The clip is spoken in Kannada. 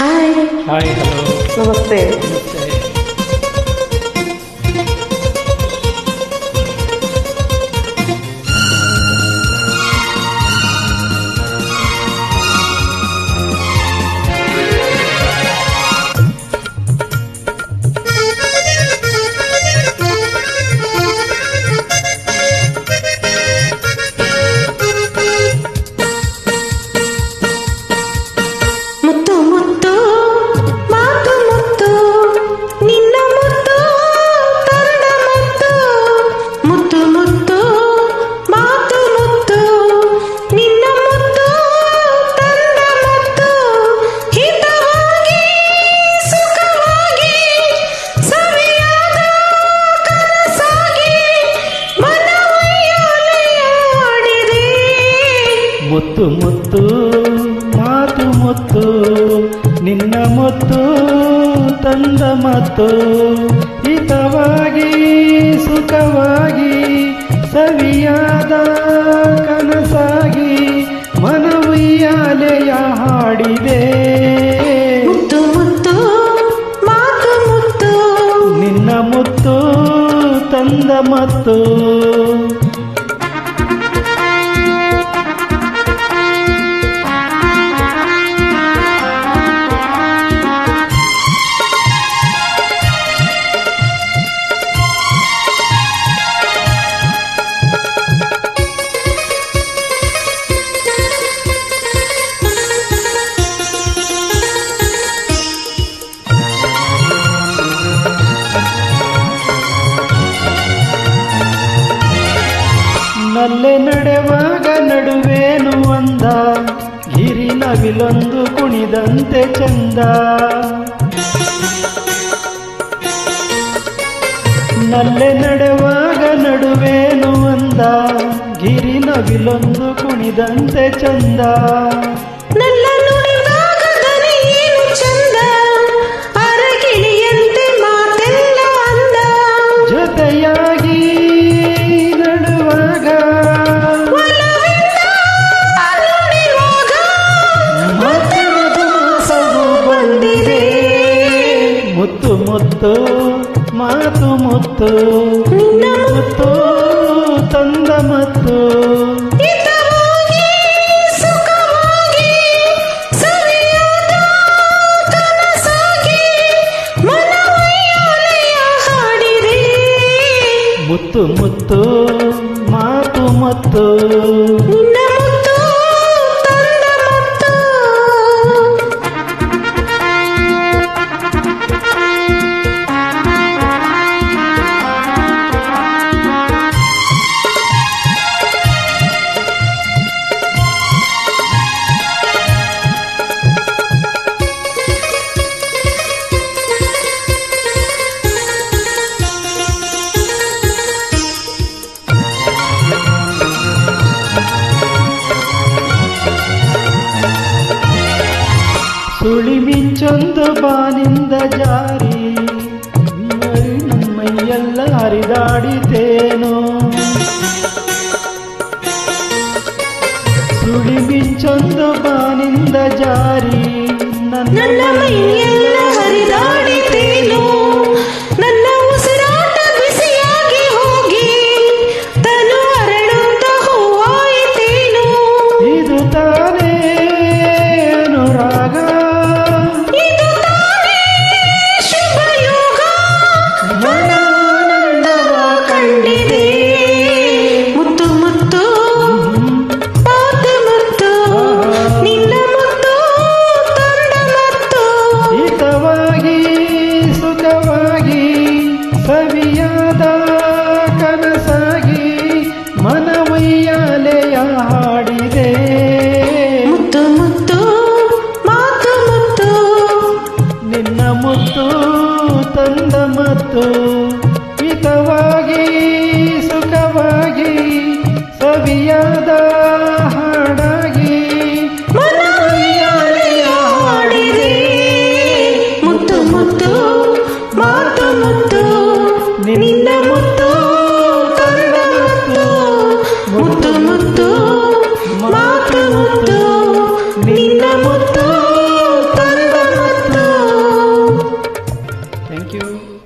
ಹಾಯ್. ಹಾಯ್, ಹಲೋ, ನಮಸ್ತೆ. ನಮಸ್ತೆ. ಮುತ್ತು ಮುತ್ತು ಮಾತು ಮುತ್ತು ನಿನ್ನ ಮುತ್ತು ತರಣ ಮುತ್ತು. ಮುತ್ತು ಮುತ್ತು ಮಾತು ಮುತ್ತು ನಿನ್ನ ಮುತ್ತು ತರಣ ಮುತ್ತು. ಹಿತವಾಗಿ ಸುಖವಾಗಿ ಸವಿಯಾದ ಕನಸಾಗಿ ಮನವೊಯ್ಯಾಲೆಯಾಡಿದೆ. ಮುತ್ತು ಮುತ್ತು ಮಾತು ಮುತ್ತು ನಿನ್ನ ಮುತ್ತು ತಂದ ಮತ್ತು ಹಿತವಾಗಿ ಸುಖವಾಗಿ ಸವಿಯಾದ ಕನಸಾಗಿ ಮನವುಯ್ಯಾಲೆಯ ಹಾಡಿದೆ. ಮುತ್ತು ಮುತ್ತು ಮಾತು ಮುತ್ತು ನಿನ್ನ ಮುತ್ತು ತಂದ ಮತ್ತು ನಲ್ಲೆ ನಡೆವಾಗ ನಡುವೇನು ಅಂದ ಗಿರಿ ನವಿಲೊಂದು ಕುಣಿದಂತೆ ಚಂದ. ನಲ್ಲೆ ನಡೆವಾಗ ನಡುವೇನು ಅಂದ ಗಿರಿ ನವಿಲೊಂದು ಕುಣಿದಂತೆ ಚಂದ. ನನ್ನ ನುಡಿದಾಗ ದನಿ ಏನು ಚಂದ ಅರಗಿಳಿಯಂತೆ ಮಾತೆಲ್ಲ ಅಂದ. ಜೊತೆಯಾಗಿ ನಡುವಾಗ ಒಲವಿಂದ ನುಡಿವಾಗ ಮತ್ತೆ ಮಧುಮಾಸವು ಬಂದಿದೆ. ಮುತ್ತು ಮುತ್ತು ಮಾತು ಮುತ್ತು ನಿನ್ನ ಮುತ್ತು ತಂದ ಮತ್ತು ಹಿತವಾಗಿ ಸುಖವಾಗಿ ಸವಿಯಾದ ಕನಸಾಗಿ ಮನವೊಯ್ಯಾಲೆಯ ಹಾಡಿದೆ. ಮುತ್ತು ಮುತ್ತು ಮಾತು ಮತ್ತು ನಿನ್ನ ಮುತ್ತು ತಂದ ಮುತ್ತು. ಸುಳಿ ಮಿಂಚೊಂದು ಬಾನಿಂದ ಜಾರಿ ನಮ್ಮೈಯೆಲ್ಲ ಹರಿದಾಡಿತೇನೋ. ಸುಳಿ ಮಿಂಚೊಂದು ಬಾನಿಂದ ಜಾರಿ ನನ್ನ ಮೈಯೆಲ್ಲ ಹರಿದಾಡಿತೇನೋ. ನನ್ನ ಉಸಿರಾಟ ಬಿಸಿಯಾಗಿ ಹೋಗಿ ತನು ಅರಳುತ್ತ ಹೂವಾಯಿತೇನೋ. ಇದು ತಾನೇ ಅನುರಾಗ ಇದು ತಾನೇ ಶುಭಯೋಗ ಮನಾನಂದವ ಕಂಡಿದೆ. ಮುತ್ತು ಮುತ್ತು ಮಾತು ಮುತ್ತು ನಿನ್ನ ಮುತ್ತು ತಂದ ಮುತ್ತು. ಹಿತವಾಗಿ ಸುಖವಾಗಿ ಸವಿಯಾದ ಕನಸಾಗಿ ಮನವಯ್ಯಾಲೆಯ ಹಾಡಿದೆ. ಮುತ್ತು ಮುತ್ತು ಮಾತು ಥ್ಯಾಂಕ್ ಯು.